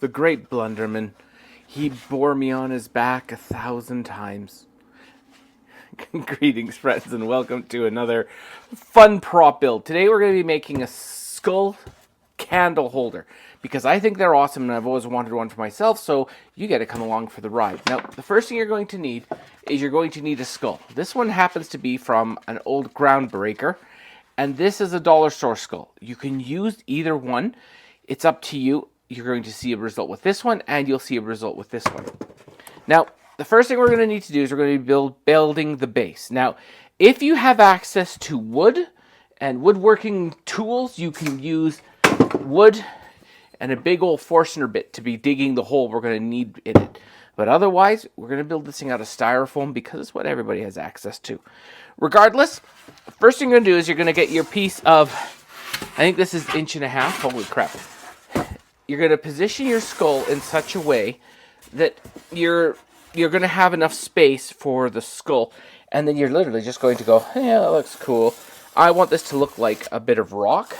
the great Blunderman. He bore me on his back 1,000 times. Greetings, friends, and welcome to another fun prop build. Today we're going to be making a skull candle holder because I think they're awesome and I've always wanted one for myself, so you got to come along for the ride. Now, the first thing you're going to need is you're going to need a skull. This one happens to be from an old groundbreaker, and this is a dollar store skull. You can use either one. It's up to you. You're going to see a result with this one, and you'll see a result with this one. Now, the first thing we're going to need to do is we're going to be building the base. Now, if you have access to wood and woodworking tools, you can use wood and a big old Forstner bit to be digging the hole we're going to need in it. But otherwise, we're going to build this thing out of styrofoam because it's what everybody has access to. Regardless, the first thing you're going to do is you're going to get your piece of, I think this is 1.5 inches. Holy crap. You're going to position your skull in such a way that you're going to have enough space for the skull, and then you're literally just going to go, yeah, that looks cool. I want this to look like a bit of rock,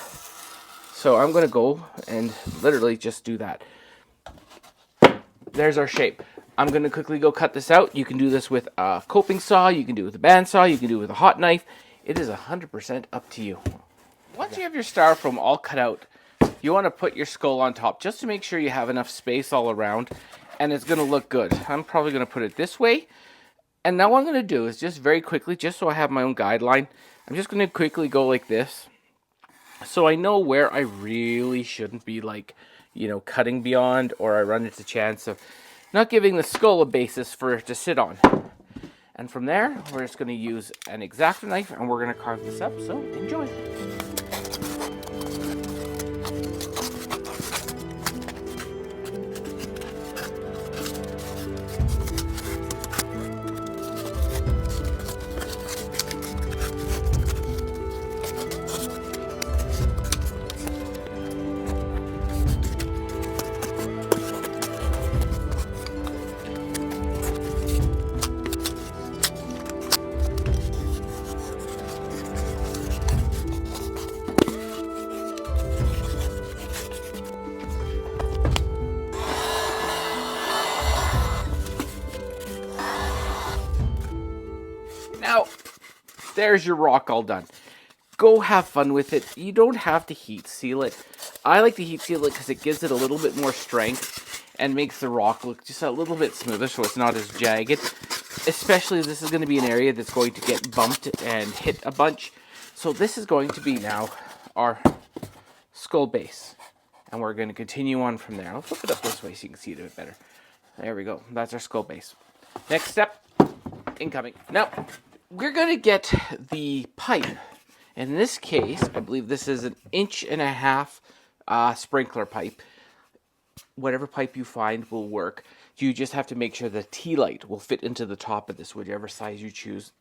so I'm going to go and literally just do that. There's our shape. I'm going to quickly go cut this out. You can do this with a coping saw, you can do it with a bandsaw, you can do it with a hot knife. It is 100% up to you. Once you have your styrofoam all cut out, you want to put your skull on top just to make sure you have enough space all around, and it's going to look good. I'm probably going to put it this way. And now what I'm going to do is just very quickly, just so I have my own guideline, I'm just going to quickly go like this. So I know where I really shouldn't be, like, cutting beyond, or I run into the chance of not giving the skull a basis for it to sit on. And from there, we're just going to use an X-Acto knife, and we're going to carve this up, so enjoy. Now, there's your rock all done. Go have fun with it. You don't have to heat seal it. I like to heat seal it because it gives it a little bit more strength and makes the rock look just a little bit smoother so it's not as jagged. Especially if this is going to be an area that's going to get bumped and hit a bunch. So this is going to be now our skull base. And we're going to continue on from there. I'll flip it up this way so you can see it a bit better. There we go. That's our skull base. Next step, incoming. Now, we're going to get the pipe. In this case, I believe this is an 1.5 inch sprinkler pipe. Whatever pipe you find will work. You just have to make sure the tea light will fit into the top of this, whichever size you choose.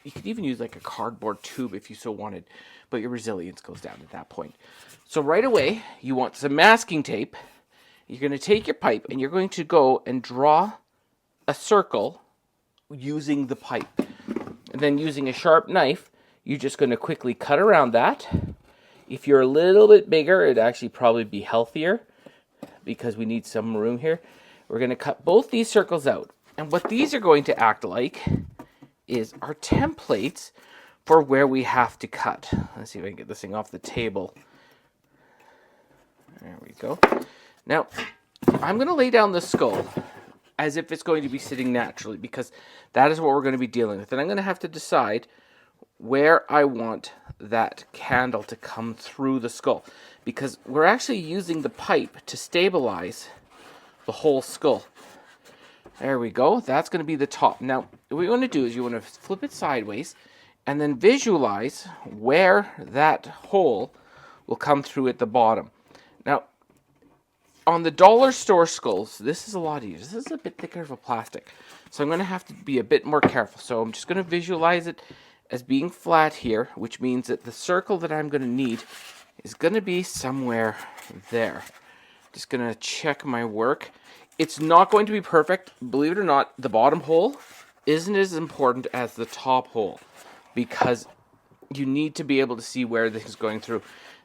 You could even use like a cardboard tube if you so wanted, but your resilience goes down at that point. So right away, you want some masking tape. You're going to take your pipe and you're going to go and draw a circle using the pipe. And then using a sharp knife, you're just going to quickly cut around that. If you're a little bit bigger, it'd actually probably be healthier because we need some room here. We're going to cut both these circles out. And what these are going to act like is our templates for where we have to cut. Let's see if I can get this thing off the table. There we go. Now, I'm going to lay down the skull as if it's going to be sitting naturally, because that is what we're going to be dealing with. And I'm going to have to decide where I want that candle to come through the skull, because we're actually using the pipe to stabilize the whole skull. There we go. That's going to be the top. Now, what you want to do is you want to flip it sideways and then visualize where that hole will come through at the bottom. Now, on the dollar store skulls, this is a lot easier. This is a bit thicker of a plastic, so I'm going to have to be a bit more careful. So I'm just going to visualize it as being flat here, which means that the circle that I'm going to need is going to be somewhere there. Just going to check my work. It's not going to be perfect. Believe it or not, the bottom hole isn't as important as the top hole because you need to be able to see where this is going through.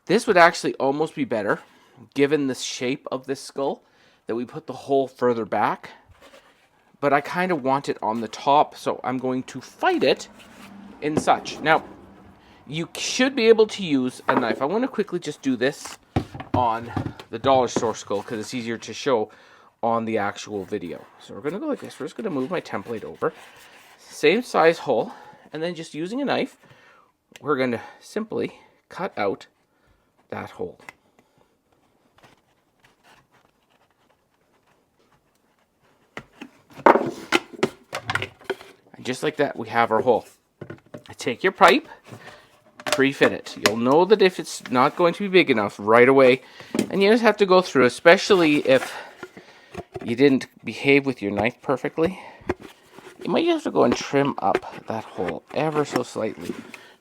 This would actually almost be better, given the shape of this skull, that we put the hole further back, but I kind of want it on the top, so I'm going to fight it in such. Now, you should be able to use a knife. I want to quickly just do this on the dollar store skull because it's easier to show on the actual video. So we're going to go like this. We're just going to move my template over. Same size hole, and then just using a knife, we're going to simply cut out that hole. And just like that, we have our hole. Take your pipe, pre-fit it. You'll know that if it's not going to be big enough right away, and you just have to go through, especially if you didn't behave with your knife perfectly, you might have to go and trim up that hole ever so slightly.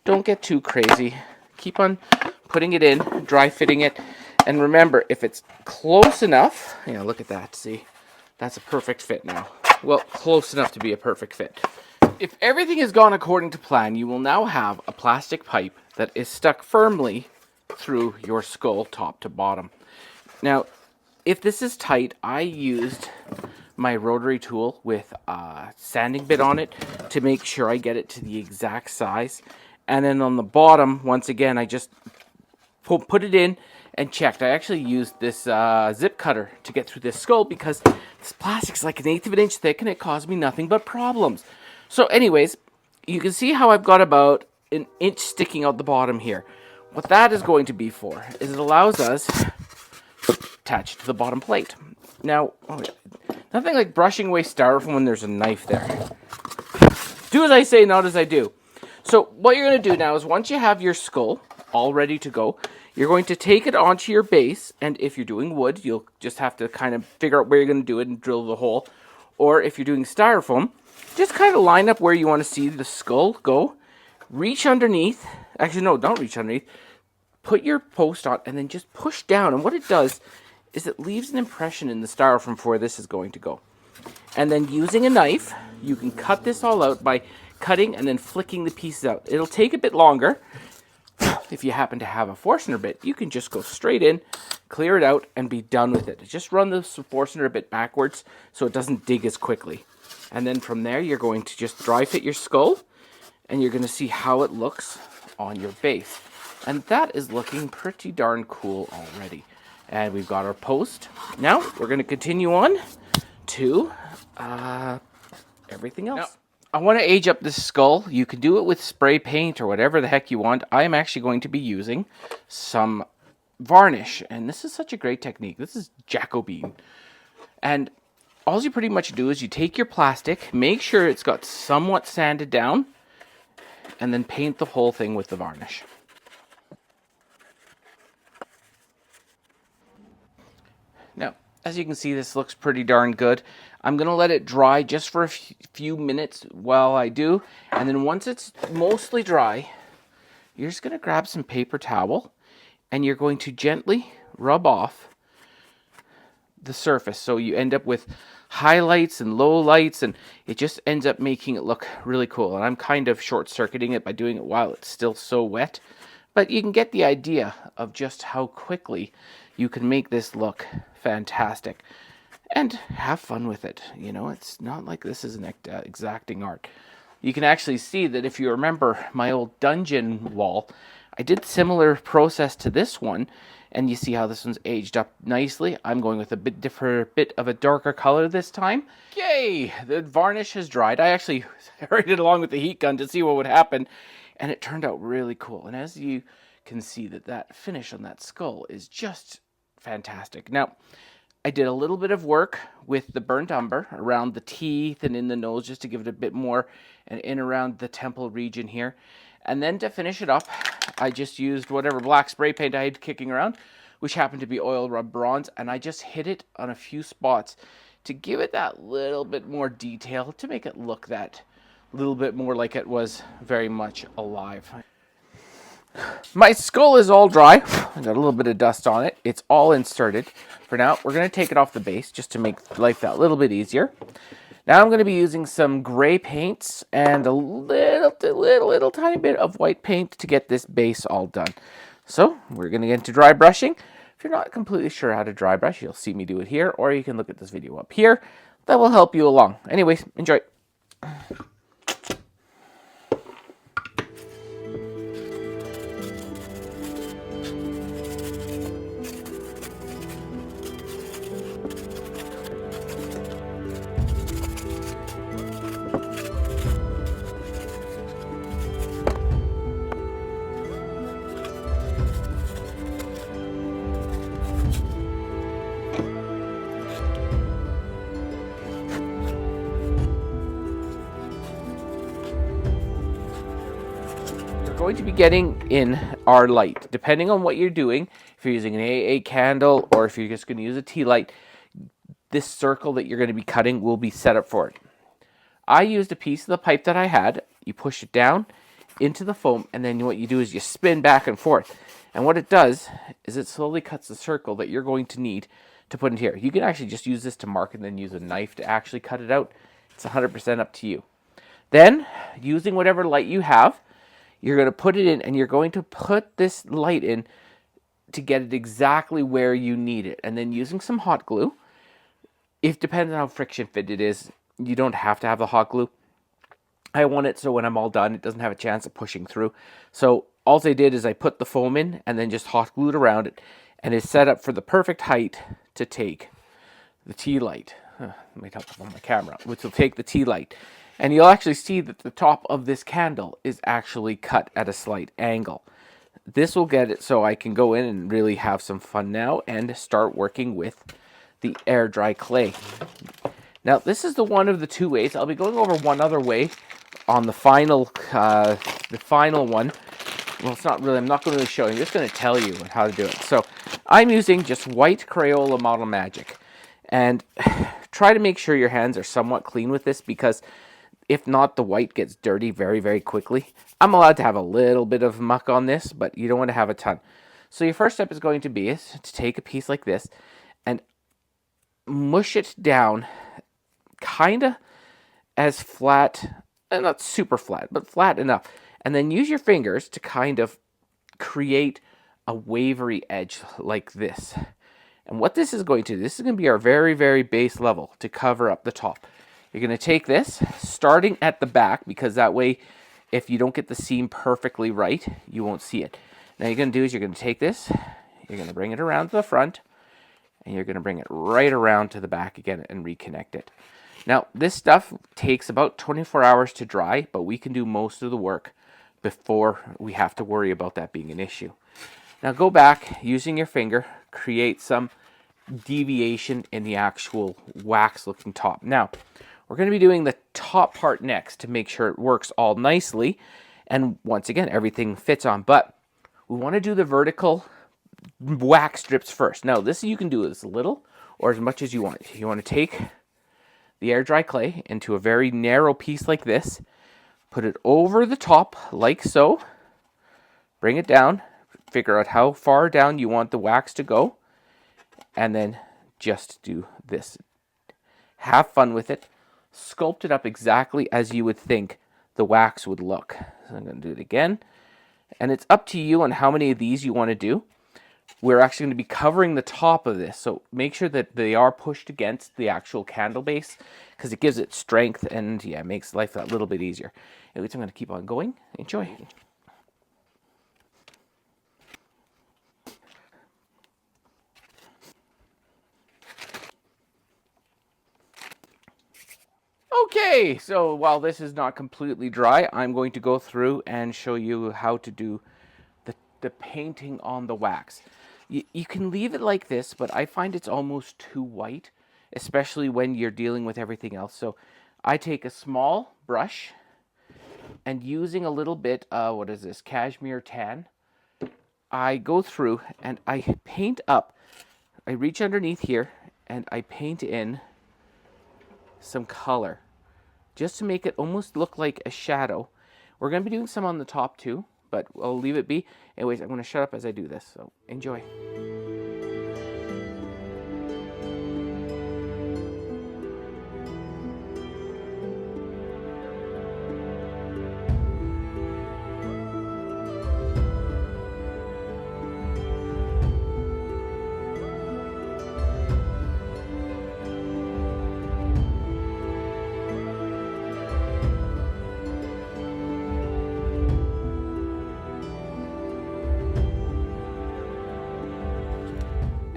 Don't get too crazy. Keep on putting it in, dry fitting it, and remember, if it's close enough, look at that, see? That's a perfect fit now. Well, close enough to be a perfect fit. If everything has gone according to plan, you will now have a plastic pipe that is stuck firmly through your skull top to bottom. Now, if this is tight, I used my rotary tool with a sanding bit on it to make sure I get it to the exact size. And then on the bottom, once again, I just put it in and checked. I actually used this zip cutter to get through this skull because this plastic's like 1/8 of an inch thick and it caused me nothing but problems. So anyways, you can see how I've got about 1 inch sticking out the bottom here. What that is going to be for is it allows us to attach to the bottom plate. Now, nothing like brushing away styrofoam when there's a knife there. Do as I say, not as I do. So what you're going to do now is once you have your skull all ready to go, you're going to take it onto your base, and if you're doing wood, you'll just have to kind of figure out where you're going to do it and drill the hole. Or if you're doing styrofoam, just kind of line up where you want to see the skull go. Reach underneath. Actually, no, don't reach underneath. Put your post on and then just push down. And what it does is it leaves an impression in the styrofoam for where this is going to go. And then using a knife, you can cut this all out by cutting and then flicking the pieces out. It'll take a bit longer. If you happen to have a Forstner bit, you can just go straight in, clear it out, and be done with it. Just run the Forstner bit backwards so it doesn't dig as quickly. And then from there, you're going to just dry fit your skull, and you're going to see how it looks on your base. And that is looking pretty darn cool already. And we've got our post. Now, we're going to continue on to everything else. Now, I want to age up this skull. You can do it with spray paint or whatever the heck you want. I'm actually going to be using some varnish. And this is such a great technique. This is Jacobine. And all you pretty much do is you take your plastic, make sure it's got somewhat sanded down, and then paint the whole thing with the varnish. Now, as you can see, this looks pretty darn good. I'm going to let it dry just for a few minutes while I do. And then once it's mostly dry, you're just going to grab some paper towel and you're going to gently rub off the surface. So you end up with highlights and lowlights, and it just ends up making it look really cool. And I'm kind of short-circuiting it by doing it while it's still so wet. But you can get the idea of just how quickly you can make this look fantastic. And have fun with it. It's not like this is an exacting art. You can actually see that if you remember my old dungeon wall, I did similar process to this one, and you see how this one's aged up nicely. I'm going with a bit of a darker color this time. Yay! The varnish has dried. I actually hurried it along with the heat gun to see what would happen, and it turned out really cool. And as you can see, that finish on that skull is just fantastic. Now, I did a little bit of work with the burnt umber around the teeth and in the nose just to give it a bit more, and in around the temple region here. And then to finish it up, I just used whatever black spray paint I had kicking around, which happened to be oil rub bronze, and I just hit it on a few spots to give it that little bit more detail, to make it look that little bit more like it was very much alive. My skull is all dry. I got a little bit of dust on it. It's all inserted. For now, we're going to take it off the base just to make life that little bit easier. Now I'm going to be using some gray paints and a little tiny bit of white paint to get this base all done. So we're going to get into dry brushing. If you're not completely sure how to dry brush, you'll see me do it here, or you can look at this video up here. That will help you along. Anyways, enjoy. Going to be getting in our light, depending on what you're doing. If you're using an AA candle or if you're just going to use a tea light, this circle that you're going to be cutting will be set up for it. I used a piece of the pipe that I had. You push it down into the foam, and then what you do is you spin back and forth. And what it does is it slowly cuts the circle that you're going to need to put in here. You can actually just use this to mark and then use a knife to actually cut it out. It's 100% up to you. Then, using whatever light you have, you're going to put it in, and you're going to put this light in to get it exactly where you need it. And then using some hot glue, if depends on how friction fit it is, you don't have to have the hot glue. I want it so when I'm all done, it doesn't have a chance of pushing through. So all I did is I put the foam in and then just hot glued around it, and it's set up for the perfect height to take the tea light. Might help on my camera, which will take the tea light. And you'll actually see that the top of this candle is actually cut at a slight angle. This will get it so I can go in and really have some fun now and start working with the air dry clay. Now, this is the one of the two ways. I'll be going over one other way on the final one. Well, it's not really, I'm not going to show you. I'm just going to tell you how to do it. So I'm using just white Crayola Model Magic. And try to make sure your hands are somewhat clean with this, because if not, the white gets dirty very, very quickly. I'm allowed to have a little bit of muck on this, but you don't want to have a ton. So your first step is going to be to take a piece like this and mush it down kind of as flat, not super flat, but flat enough. And then use your fingers to kind of create a wavery edge like this. And what this is going to do, this is going to be our very, very base level to cover up the top. You're going to take this, starting at the back, because that way, if you don't get the seam perfectly right, you won't see it. Now, you're going to do is you're going to take this, you're going to bring it around to the front, and you're going to bring it right around to the back again and reconnect it. Now, this stuff takes about 24 hours to dry, but we can do most of the work before we have to worry about that being an issue. Now, go back, using your finger, create some deviation in the actual wax-looking top. Now, we're going to be doing the top part next to make sure it works all nicely. And once again, everything fits on. But we want to do the vertical wax strips first. Now, this you can do as little or as much as you want. You want to take the air dry clay into a very narrow piece like this. Put it over the top like so. Bring it down. Figure out how far down you want the wax to go. And then just do this. Have fun with it. Sculpt it up exactly as you would think the wax would look. So I'm going to do it again. And it's up to you on how many of these you want to do. We're actually going to be covering the top of this. So make sure that they are pushed against the actual candle base, because it gives it strength and yeah, it makes life a little bit easier. Anyways, I'm going to keep on going. Enjoy. Okay, so while this is not completely dry, I'm going to go through and show you how to do the painting on the wax. You can leave it like this, but I find it's almost too white, especially when you're dealing with everything else. So I take a small brush and using a little bit, what is this, cashmere tan, I go through and I paint up. I reach underneath here and I paint in some color, just to make it almost look like a shadow. We're going to be doing some on the top too, but I'll leave it be. Anyways, I'm going to shut up as I do this, so enjoy.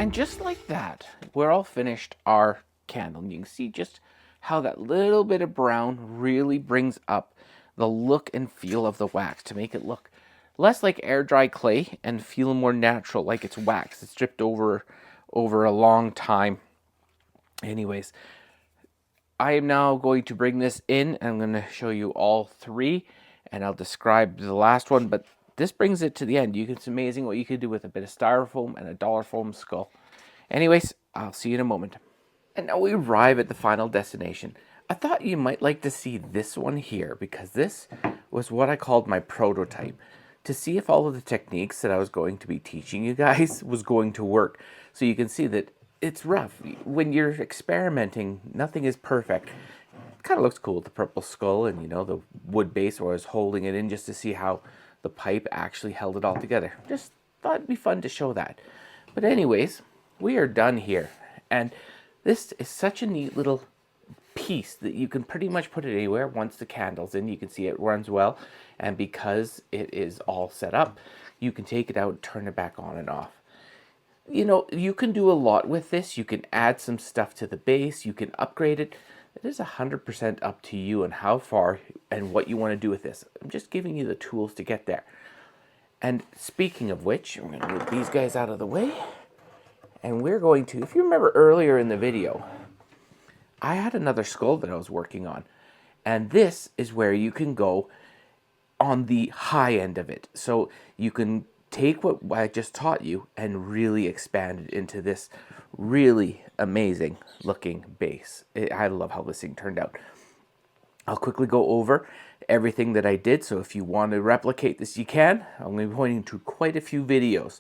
And just like that, we're all finished our candle. And you can see just how that little bit of brown really brings up the look and feel of the wax to make it look less like air dry clay and feel more natural, like it's wax. It's dripped over a long time. Anyways, I am now going to bring this in, and I'm going to show you all three, and I'll describe the last one, but this brings it to the end. It's amazing what you can do with a bit of styrofoam and a dollar foam skull. Anyways, I'll see you in a moment. And now we arrive at the final destination. I thought you might like to see this one here, because this was what I called my prototype, to see if all of the techniques that I was going to be teaching you guys was going to work. So you can see that it's rough. When you're experimenting, nothing is perfect. It kind of looks cool with the purple skull and, you know, the wood base where I was holding it in just to see how the pipe actually held it all together. Just thought it'd be fun to show that. But anyways, we are done here. And this is such a neat little piece that you can pretty much put it anywhere. Once the candle's in, you can see it runs well. And because it is all set up, you can take it out and turn it back on and off. You know, you can do a lot with this. You can add some stuff to the base. You can upgrade it. It is 100% up to you and how far and what you want to do with this. I'm just giving you the tools to get there. And speaking of which, I'm going to move these guys out of the way. And we're going to, if you remember earlier in the video, I had another skull that I was working on. And this is where you can go on the high end of it. So you can take what I just taught you and really expand it into this really amazing looking base. I love how this thing turned out. I'll quickly go over everything that I did. So if you want to replicate this, you can. I'm going to be pointing to quite a few videos.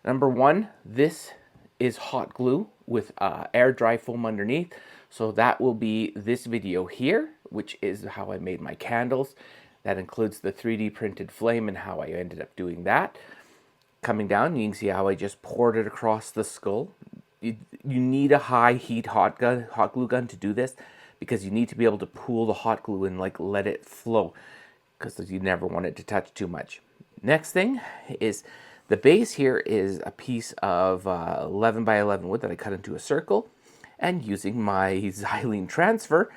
Number one, this is hot glue with air dry foam underneath. So that will be this video here, which is how I made my candles. That includes the 3D printed flame and how I ended up doing that. Coming down, you can see how I just poured it across the skull. You need a high heat hot glue gun to do this, because you need to be able to pool the hot glue and like let it flow, because you never want it to touch too much. Next thing is the base here is a piece of 11 by 11 wood that I cut into a circle, and using my xylene transfer,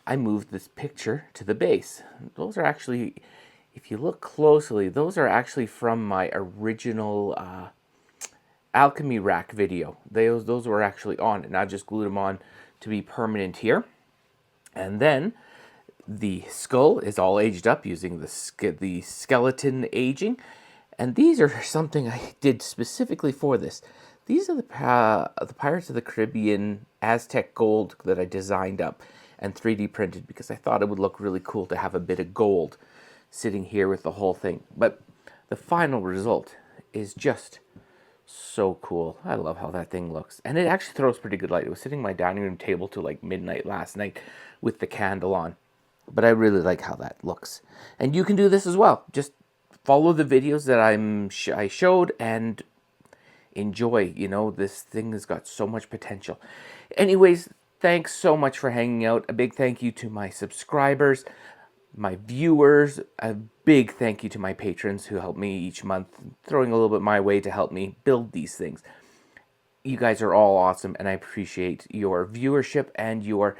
I moved this picture to the base. Those are actually, if you look closely, those are actually from my original alchemy rack video. Those were actually on, and I just glued them on to be permanent here. And then the skull is all aged up using the skeleton aging. And these are something I did specifically for this. These are the Pirates of the Caribbean Aztec gold that I designed up and 3D printed, because I thought it would look really cool to have a bit of gold sitting here with the whole thing. But the final result is just so cool. I love how that thing looks. And it actually throws pretty good light. It was sitting on my dining room table till like midnight last night with the candle on. But I really like how that looks. And you can do this as well. Just follow the videos that I showed and enjoy. You know, this thing has got so much potential. Anyways, thanks so much for hanging out. A big thank you to my subscribers, my viewers. A big thank you to my patrons who help me each month, throwing a little bit my way to help me build these things. You guys are all awesome, and I appreciate your viewership and your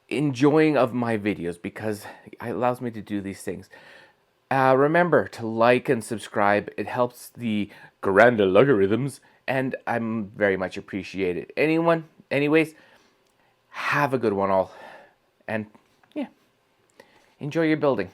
enjoying of my videos, because it allows me to do these things. Remember to like and subscribe. It helps the grand algorithms, and I'm very much appreciated. Anyways, have a good one all, and yeah, enjoy your building.